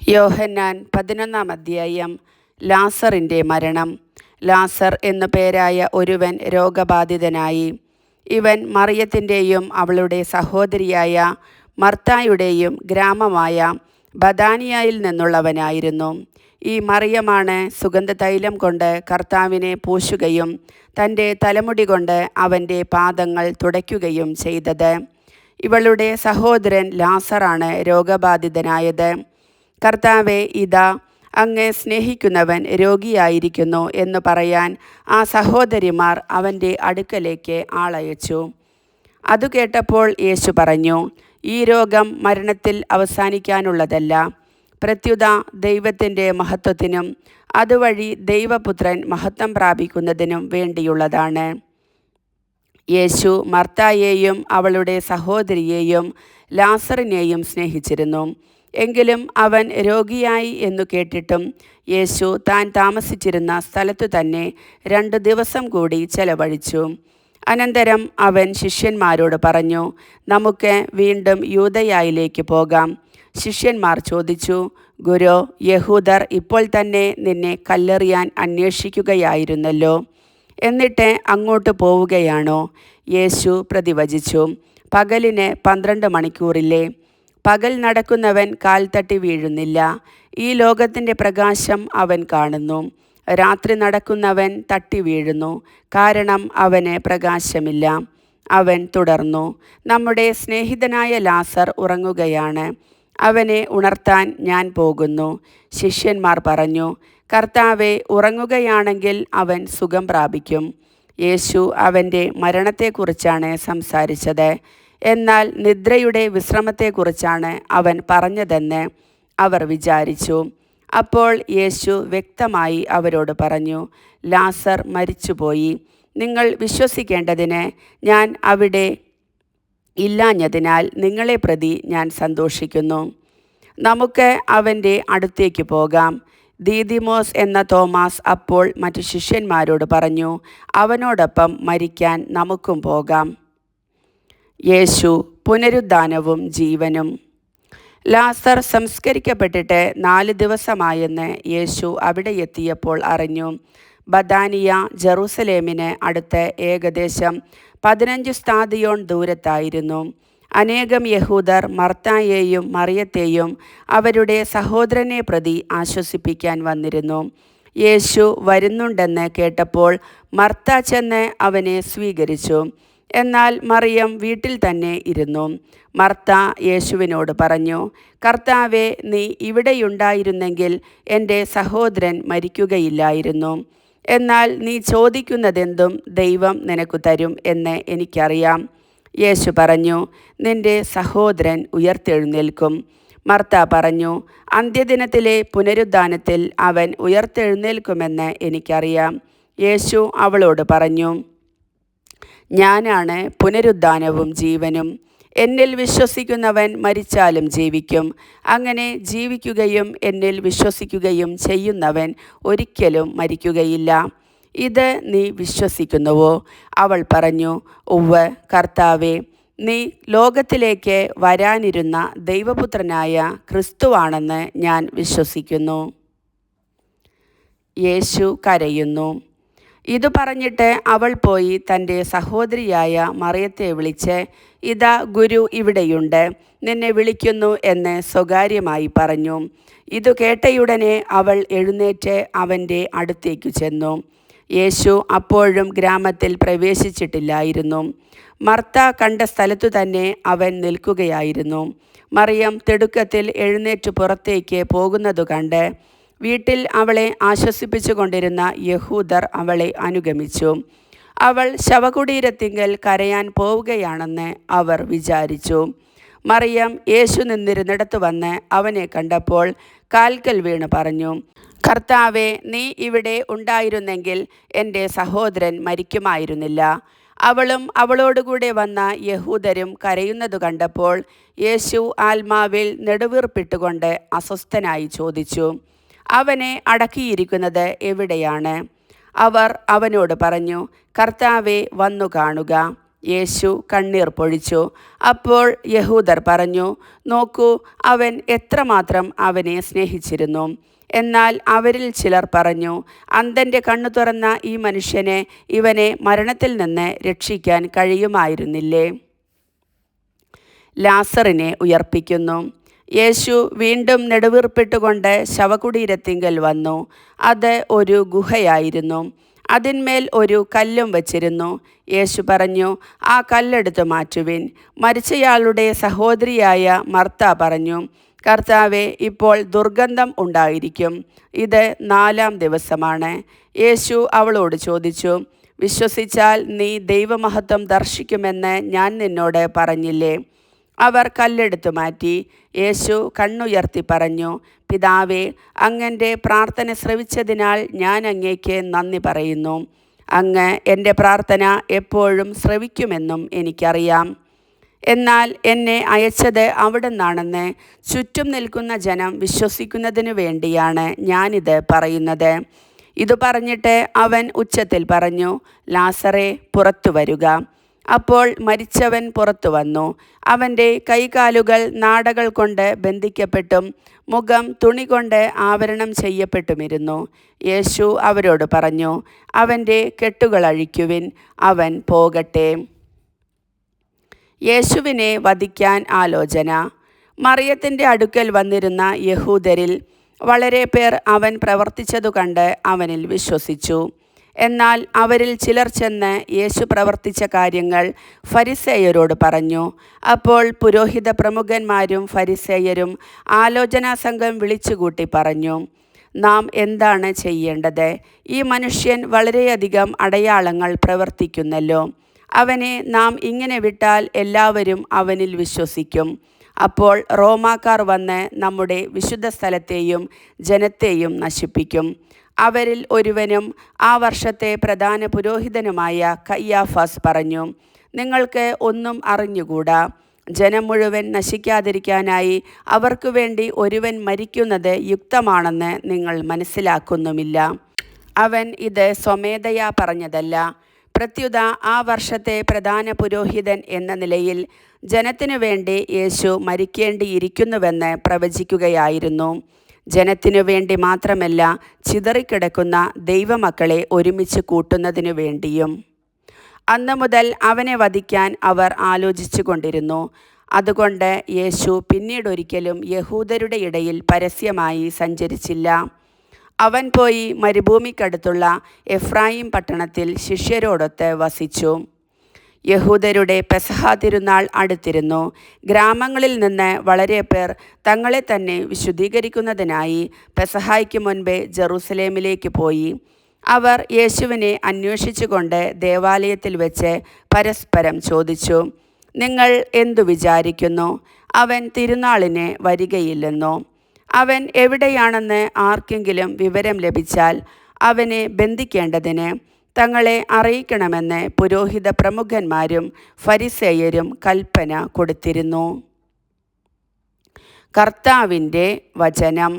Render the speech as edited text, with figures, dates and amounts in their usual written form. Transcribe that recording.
യോഹന്നാൻ 11 അധ്യായം. ലാസറിൻ്റെ മരണം. ലാസർ എന്നു പേരായ ഒരുവൻ രോഗബാധിതനായി. ഇവൻ മറിയത്തിൻ്റെയും അവളുടെ സഹോദരിയായ മർത്തായുടെയും ഗ്രാമമായ ബഥാനിയായിൽ നിന്നുള്ളവനായിരുന്നു. ഈ മറിയമാണ് സുഗന്ധതൈലം കൊണ്ട് കർത്താവിനെ പൂശുകയും തൻ്റെ തലമുടി കൊണ്ട് അവൻ്റെ പാദങ്ങൾ തുടയ്ക്കുകയും ചെയ്തത്. ഇവളുടെ സഹോദരൻ ലാസറാണ് രോഗബാധിതനായത്. കർത്താവേ, ഇതാ അങ്ങ് സ്നേഹിക്കുന്നവൻ രോഗിയായിരിക്കുന്നു എന്നു പറയാൻ ആ സഹോദരിമാർ അവൻ്റെ അടുക്കലേക്ക് ആളയച്ചു. അതു കേട്ടപ്പോൾ യേശു പറഞ്ഞു, ഈ രോഗം മരണത്തിൽ അവസാനിക്കാനുള്ളതല്ല, പ്രത്യുത ദൈവത്തിൻ്റെ മഹത്വത്തിനും അതുവഴി ദൈവപുത്രൻ മഹത്വം പ്രാപിക്കുന്നതിനും വേണ്ടിയുള്ളതാണ്. യേശു മർത്തായെയും അവളുടെ സഹോദരിയെയും ലാസറിനെയും സ്നേഹിച്ചിരുന്നു. എങ്കിലും അവൻ രോഗിയായി എന്നു കേട്ടിട്ടും യേശു താൻ താമസിച്ചിരുന്ന സ്ഥലത്തു തന്നെ 2 ദിവസം കൂടി ചെലവഴിച്ചു. അനന്തരം അവൻ ശിഷ്യന്മാരോട് പറഞ്ഞു, നമുക്ക് വീണ്ടും യൂദയായിലേക്ക് പോകാം. ശിഷ്യന്മാർ ചോദിച്ചു, ഗുരോ, യഹൂദർ ഇപ്പോൾ തന്നെ നിന്നെ കല്ലെറിയാൻ അന്വേഷിക്കുകയായിരുന്നല്ലോ, എന്നിട്ട് അങ്ങോട്ട് പോവുകയാണോ? യേശു പ്രതിവചിച്ചു, പകലിന് 12 മണിക്കൂറില്ലേ? പകൽ നടക്കുന്നവൻ കാൽ തട്ടി വീഴുന്നില്ല, ഈ ലോകത്തിൻ്റെ പ്രകാശം അവൻ കാണുന്നു. രാത്രി നടക്കുന്നവൻ തട്ടി വീഴുന്നു, കാരണം അവന് പ്രകാശമില്ല. അവൻ തുടർന്നു, നമ്മുടെ സ്നേഹിതനായ ലാസർ ഉറങ്ങുകയാണ്, അവനെ ഉണർത്താൻ ഞാൻ പോകുന്നു. ശിഷ്യന്മാർ പറഞ്ഞു, കർത്താവേ, ഉറങ്ങുകയാണെങ്കിൽ അവൻ സുഖം പ്രാപിക്കും. യേശു അവൻ്റെ മരണത്തെക്കുറിച്ചാണ് സംസാരിച്ചത്, എന്നാൽ നിദ്രയുടെ വിശ്രമത്തെക്കുറിച്ചാണ് അവൻ പറഞ്ഞതെന്ന് അവർ വിചാരിച്ചു. അപ്പോൾ യേശു വ്യക്തമായി അവരോട് പറഞ്ഞു, ലാസർ മരിച്ചുപോയി. നിങ്ങൾ വിശ്വസിക്കേണ്ടതിന് ഞാൻ അവിടെ ഇല്ലാഞ്ഞതിനാൽ നിങ്ങളെ പ്രതി ഞാൻ സന്തോഷിക്കുന്നു. നമുക്ക് അവൻ്റെ അടുത്തേക്ക് പോകാം. ദീദിമോസ് എന്ന തോമാസ് അപ്പോൾ മറ്റു ശിഷ്യന്മാരോട് പറഞ്ഞു, അവനോടൊപ്പം മരിക്കാൻ നമുക്കും പോകാം. യേശു പുനരുദ്ധാനവും ജീവനും. ലാസർ സംസ്കരിക്കപ്പെട്ടിട്ട് 4 ദിവസമായെന്ന് യേശു അവിടെ എത്തിയപ്പോൾ അറിഞ്ഞു. ബഥാനിയ ജെറൂസലേമിന് അടുത്ത് ഏകദേശം 15 സ്താദിയോൺ ദൂരത്തായിരുന്നു. അനേകം യഹൂദർ മർത്തായെയും മറിയത്തെയും അവരുടെ സഹോദരനെ പ്രതി ആശ്വസിപ്പിക്കാൻ വന്നിരുന്നു. യേശു വരുന്നുണ്ടെന്ന് കേട്ടപ്പോൾ മർത്ത ചെന്ന് അവനെ സ്വീകരിച്ചു. എന്നാൽ മറിയം വീട്ടിൽ തന്നെ ഇരുന്നു. മർത്ത യേശുവിനോട് പറഞ്ഞു, കർത്താവേ, നീ ഇവിടെയുണ്ടായിരുന്നെങ്കിൽ എൻ്റെ സഹോദരൻ മരിക്കുകയില്ലായിരുന്നു. എന്നാൽ നീ ചോദിക്കുന്നതെന്തും ദൈവം നിനക്ക് തരും എന്ന് എനിക്കറിയാം. യേശു പറഞ്ഞു, നിന്റെ സഹോദരൻ ഉയർത്തെഴുന്നേൽക്കും. മർത്ത പറഞ്ഞു, അന്ത്യദിനത്തിലെ പുനരുദ്ധാനത്തിൽ അവൻ ഉയർത്തെഴുന്നേൽക്കുമെന്ന് എനിക്കറിയാം. യേശു അവളോട് പറഞ്ഞു, ഞാനാണ് പുനരുദ്ധാനവും ജീവനും. എന്നിൽ വിശ്വസിക്കുന്നവൻ മരിച്ചാലും ജീവിക്കും. അങ്ങനെ ജീവിക്കുകയും എന്നിൽ വിശ്വസിക്കുകയും ചെയ്യുന്നവൻ ഒരിക്കലും മരിക്കുകയില്ല. ഇത് നീ വിശ്വസിക്കുന്നുവോ? അവൾ പറഞ്ഞു, ഉവ്വ് കർത്താവേ, നീ ലോകത്തിലേക്ക് വരാനിരുന്ന ദൈവപുത്രനായ ക്രിസ്തുവാണെന്ന് ഞാൻ വിശ്വസിക്കുന്നു. യേശു കരയുന്നു. ഇതു പറഞ്ഞിട്ട് അവൾ പോയി തൻ്റെ സഹോദരിയായ മറിയത്തെ വിളിച്ച്, ഇതാ ഗുരു ഇവിടെയുണ്ട്, നിന്നെ വിളിക്കുന്നു എന്ന് സ്വകാര്യമായി പറഞ്ഞു. ഇതു കേട്ടയുടനെ അവൾ എഴുന്നേറ്റ് അവൻ്റെ അടുത്തേക്കു ചെന്നു. യേശു അപ്പോഴും ഗ്രാമത്തിൽ പ്രവേശിച്ചിട്ടില്ലായിരുന്നു. മർത്ത കണ്ട സ്ഥലത്തു തന്നെ അവൻ നിൽക്കുകയായിരുന്നു. മറിയം തിടുക്കത്തിൽ എഴുന്നേറ്റ് പുറത്തേക്ക് പോകുന്നതു കണ്ട് വീട്ടിൽ അവളെ ആശ്വസിപ്പിച്ചു കൊണ്ടിരുന്ന യഹൂദർ അവളെ അനുഗമിച്ചു. അവൾ ശവകുടീരത്തിങ്കൽ കരയാൻ പോവുകയാണെന്ന് അവർ വിചാരിച്ചു. മറിയം യേശു നിന്നിരുന്നിടത്ത് വന്ന് അവനെ കണ്ടപ്പോൾ കാൽക്കൽ വീണ് പറഞ്ഞു, കർത്താവേ, നീ ഇവിടെ ഉണ്ടായിരുന്നെങ്കിൽ എൻ്റെ സഹോദരൻ മരിക്കുമായിരുന്നില്ല. അവളും അവളോടുകൂടെ വന്ന യഹൂദരും കരയുന്നതു കണ്ടപ്പോൾ യേശു ആത്മാവിൽ നെടുവീർപ്പിട്ടുകൊണ്ട് അസ്വസ്ഥനായി ചോദിച്ചു, അവനെ അടക്കിയിരിക്കുന്നത് എവിടെയാണ്? അവർ അവനോട് പറഞ്ഞു, കർത്താവേ, വന്നു കാണുക. യേശു കണ്ണീർ പൊഴിച്ചു. അപ്പോൾ യഹൂദർ പറഞ്ഞു, നോക്കൂ, അവൻ എത്രമാത്രം അവനെ സ്നേഹിച്ചിരുന്നു. എന്നാൽ അവരിൽ ചിലർ പറഞ്ഞു, അന്ധൻ്റെ കണ്ണു തുറന്ന ഈ മനുഷ്യനെ, ഇവനെ മരണത്തിൽ നിന്ന് രക്ഷിക്കാൻ കഴിയുമായിരുന്നില്ലേ? ലാസറിനെ ഉയർപ്പിക്കുന്നു. യേശു വീണ്ടും നെടുവീർപ്പിട്ടുകൊണ്ട് ശവകുടീരത്തിങ്കൽ വന്നു. അത് ഒരു ഗുഹയായിരുന്നു. അതിന്മേൽ ഒരു കല്ലും വച്ചിരുന്നു. യേശു പറഞ്ഞു, ആ കല്ലെടുത്ത് മാറ്റുവിൻ. മരിച്ചയാളുടെ സഹോദരിയായ മർത്ത പറഞ്ഞു, കർത്താവേ, ഇപ്പോൾ ദുർഗന്ധം ഉണ്ടായിരിക്കും. ഇത് 4-ാം ദിവസമാണ്. യേശു അവളോട് ചോദിച്ചു, വിശ്വസിച്ചാൽ നീ ദൈവമഹത്വം ദർശിക്കുമെന്ന് ഞാൻ നിന്നോട് പറഞ്ഞില്ലേ? അവർ കല്ലെടുത്തു മാറ്റി. യേശു കണ്ണുയർത്തി പറഞ്ഞു, പിതാവേ, അങ്ങൻ്റെ പ്രാർത്ഥന ശ്രവിച്ചതിനാൽ ഞാൻ അങ്ങേക്ക് നന്ദി പറയുന്നു. അങ്ങ് എൻ്റെ പ്രാർത്ഥന എപ്പോഴും ശ്രവിക്കുമെന്നും എനിക്കറിയാം. എന്നാൽ എന്നെ അയച്ചത് അവിടുന്നാണെന്ന് ചുറ്റും നിൽക്കുന്ന ജനം വിശ്വസിക്കുന്നതിനു വേണ്ടിയാണ് ഞാനിത് പറയുന്നത്. ഇതു പറഞ്ഞിട്ട് അവൻ ഉച്ചത്തിൽ പറഞ്ഞു, ലാസറേ, പുറത്തു വരുക. അപ്പോൾ മരിച്ചവൻ പുറത്തു വന്നു. അവൻ്റെ കൈകാലുകൾ നാടകൾ കൊണ്ട് ബന്ധിക്കപ്പെട്ടും മുഖം തുണി കൊണ്ട് ആവരണം ചെയ്യപ്പെട്ടുമിരുന്നു. യേശു അവരോട് പറഞ്ഞു, അവൻ്റെ കെട്ടുകൾ അഴിക്കുവിൻ, അവൻ പോകട്ടെ. യേശുവിനെ വധിക്കാൻ ആലോചന. മറിയത്തിൻ്റെ അടുക്കൽ വന്നിരുന്ന യഹൂദരിൽ വളരെ പേർ അവൻ പ്രവർത്തിച്ചതു കണ്ട് അവനിൽ വിശ്വസിച്ചു. എന്നാൽ അവരിൽ ചിലർ ചെന്ന് യേശു പ്രവർത്തിച്ച കാര്യങ്ങൾ ഫരിസേയരോട് പറഞ്ഞു. അപ്പോൾ പുരോഹിത പ്രമുഖന്മാരും ഫരിസേയരും ആലോചനാ സംഘം വിളിച്ചുകൂട്ടി പറഞ്ഞു, നാം എന്താണ് ചെയ്യേണ്ടത്? ഈ മനുഷ്യൻ വളരെയധികം അടയാളങ്ങൾ പ്രവർത്തിക്കുന്നല്ലോ. അവനെ നാം ഇങ്ങനെ വിട്ടാൽ എല്ലാവരും അവനിൽ വിശ്വസിക്കും. അപ്പോൾ റോമാക്കാർ വന്ന് നമ്മുടെ വിശുദ്ധ സ്ഥലത്തെയും ജനത്തെയും നശിപ്പിക്കും. അവരിൽ ഒരുവനും ആ വർഷത്തെ പ്രധാന പുരോഹിതനുമായ കയ്യാഫാസ് പറഞ്ഞു, നിങ്ങൾക്ക് ഒന്നും അറിഞ്ഞുകൂടാ. ജനം മുഴുവൻ നശിക്കാതിരിക്കാനായി അവർക്കു വേണ്ടി ഒരുവൻ മരിക്കുന്നത് യുക്തമാണെന്ന് നിങ്ങൾ മനസ്സിലാക്കുന്നുമില്ല. അവൻ ഇത് സ്വമേധയാ പറഞ്ഞതല്ല. പ്രത്യുത ആ വർഷത്തെ പ്രധാന പുരോഹിതൻ എന്ന നിലയിൽ ജനത്തിനു വേണ്ടി യേശു മരിക്കേണ്ടിയിരിക്കുന്നുവെന്ന് പ്രവചിക്കുകയായിരുന്നു. ജനത്തിനു വേണ്ടി മാത്രമല്ല, ചിതറിക്കിടക്കുന്ന ദൈവമക്കളെ ഒരുമിച്ച് കൂട്ടുന്നതിനു വേണ്ടിയും. അന്നു മുതൽ അവനെ വധിക്കാൻ അവർ ആലോചിച്ചു കൊണ്ടിരുന്നു. അതുകൊണ്ട് യേശു പിന്നീടൊരിക്കലും യഹൂദരുടെ ഇടയിൽ പരസ്യമായി സഞ്ചരിച്ചില്ല. അവൻ പോയി മരുഭൂമിക്കടുത്തുള്ള എഫ്രായിം പട്ടണത്തിൽ ശിഷ്യരോടൊത്ത് വസിച്ചു. യഹൂദരുടെ പെസഹ തിരുനാൾ അടുത്തിരുന്നു. ഗ്രാമങ്ങളിൽ നിന്ന് വളരെ പേർ തങ്ങളെ തന്നെ വിശുദ്ധീകരിക്കുന്നതിനായി പെസഹായ്ക്ക് മുൻപേ ജെറൂസലേമിലേക്ക് പോയി. അവർ യേശുവിനെ അന്വേഷിച്ചുകൊണ്ട് ദേവാലയത്തിൽ വെച്ച് പരസ്പരം ചോദിച്ചു, നിങ്ങൾ എന്തു വിചാരിക്കുന്നു? അവൻ തിരുനാളിന് വരികയില്ലെന്നോ? അവൻ എവിടെയാണെന്ന് ആർക്കെങ്കിലും വിവരം ലഭിച്ചാൽ അവനെ ബന്ധിക്കേണ്ടതിന് തങ്ങളെ അറിയിക്കണമെന്ന് പുരോഹിത പ്രമുഖന്മാരും ഫരിസേയരും കൽപ്പന കൊടുത്തിരുന്നു. കർത്താവിൻ്റെ വചനം.